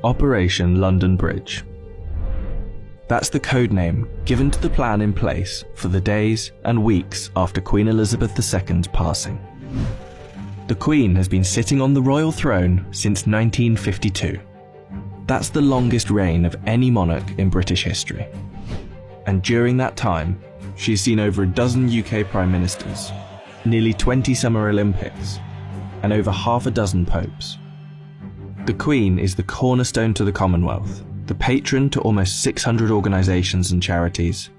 Operation London Bridge. That's the code name given to the plan in place for the days and weeks after Queen Elizabeth II's passing. The Queen has been sitting on the royal throne since 1952. That's the longest reign of any monarch in British history. And during that time, she's seen over a dozen UK Prime Ministers, nearly 20 Summer Olympics, and over half a dozen popes. The Queen is the cornerstone to the Commonwealth, the patron to almost 600 organisations and charities,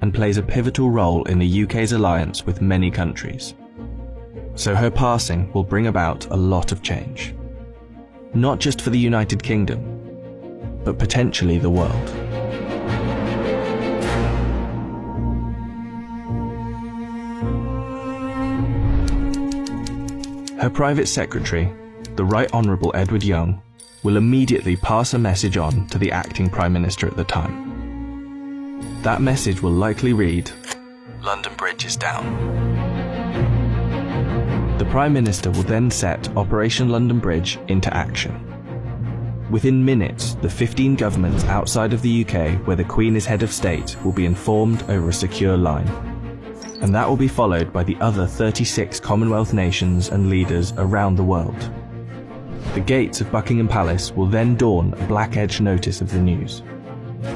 and plays a pivotal role in the UK's alliance with many countries. So her passing will bring about a lot of change. Not just for the United Kingdom, but potentially the world. Her private secretary, the Right Honourable Edward Young, will immediately pass a message on to the acting Prime Minister at the time. That message will likely read, "London Bridge is down." The Prime Minister will then set Operation London Bridge into action. Within minutes, the 15 governments outside of the UK where the Queen is head of state will be informed over a secure line. And that will be followed by the other 36 Commonwealth nations and leaders around the world. The gates of Buckingham Palace will then dawn a black-edged notice of the news.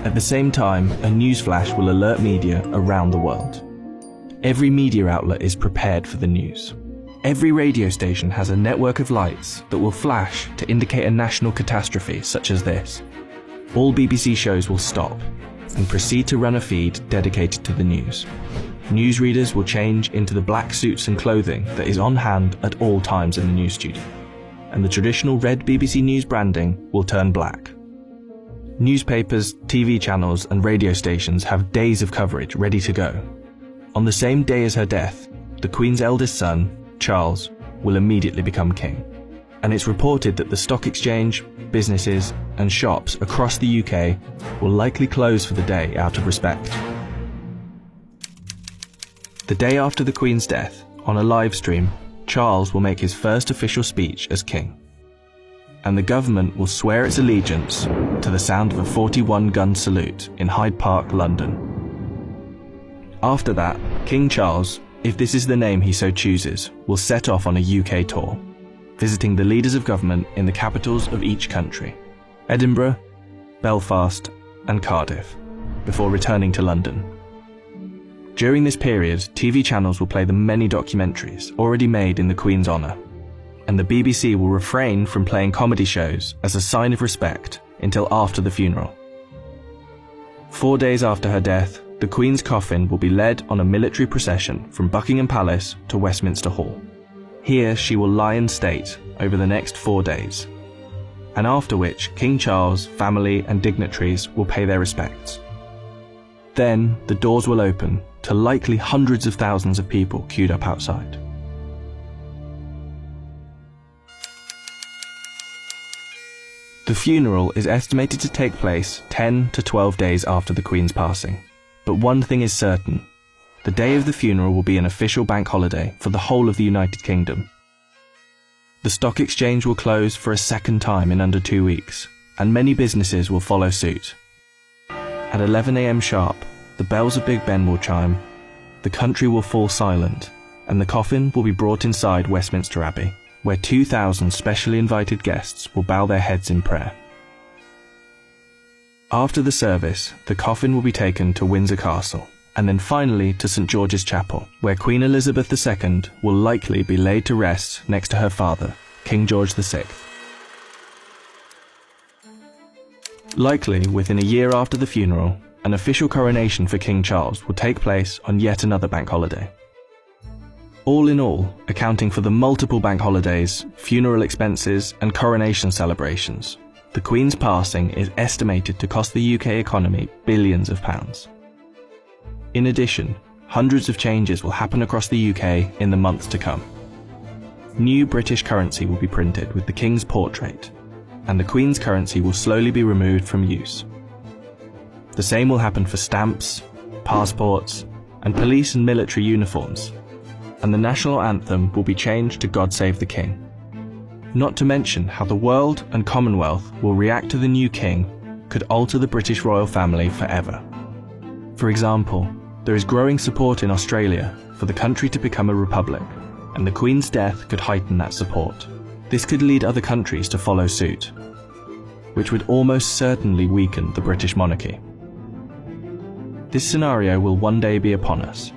At the same time, a news flash will alert media around the world. Every media outlet is prepared for the news. Every radio station has a network of lights that will flash to indicate a national catastrophe such as this. All BBC shows will stop and proceed to run a feed dedicated to the news. Newsreaders will change into the black suits and clothing that is on hand at all times in the news studio, and the traditional red BBC News branding will turn black. Newspapers, TV channels and radio stations have days of coverage ready to go. On the same day as her death, the Queen's eldest son, Charles, will immediately become king, and it's reported that the stock exchange, businesses and shops across the UK will likely close for the day out of respect. The day after the Queen's death, on a live stream, Charles will make his first official speech as king, and the government will swear its allegiance to the sound of a 41-gun salute in Hyde Park, London. After that, King Charles, if this is the name he so chooses, will set off on a UK tour, visiting the leaders of government in the capitals of each country, Edinburgh, Belfast and Cardiff, before returning to London. During this period, TV channels will play the many documentaries already made in the Queen's honour, and the BBC will refrain from playing comedy shows as a sign of respect until after the funeral. 4 days after her death, the Queen's coffin will be led on a military procession from Buckingham Palace to Westminster Hall. Here she will lie in state over the next 4 days, and after which King Charles, family and dignitaries will pay their respects. Then the doors will open to likely hundreds of thousands of people queued up outside. The funeral is estimated to take place 10 to 12 days after the Queen's passing. But one thing is certain, the day of the funeral will be an official bank holiday for the whole of the United Kingdom. The stock exchange will close for a second time in under 2 weeks, and many businesses will follow suit. At 11 AM sharp, the bells of Big Ben will chime, the country will fall silent, and the coffin will be brought inside Westminster Abbey, where 2,000 specially invited guests will bow their heads in prayer. After the service, the coffin will be taken to Windsor Castle, and then finally to St George's Chapel, where Queen Elizabeth II will likely be laid to rest next to her father, King George VI. Likely within a year after the funeral, an official coronation for King Charles will take place on yet another bank holiday. All in all, accounting for the multiple bank holidays, funeral expenses and coronation celebrations, the Queen's passing is estimated to cost the UK economy billions of pounds. In addition, hundreds of changes will happen across the UK in the months to come. New British currency will be printed with the King's portrait, and the Queen's currency will slowly be removed from use. The same will happen for stamps, passports, and police and military uniforms, and the national anthem will be changed to God Save the King. Not to mention how the world and Commonwealth will react to the new king could alter the British royal family forever. For example, there is growing support in Australia for the country to become a republic, and the Queen's death could heighten that support. This could lead other countries to follow suit, which would almost certainly weaken the British monarchy. This scenario will one day be upon us.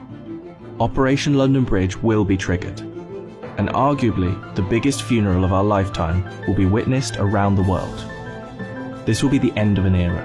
Operation London Bridge will be triggered, and arguably the biggest funeral of our lifetime will be witnessed around the world. This will be the end of an era,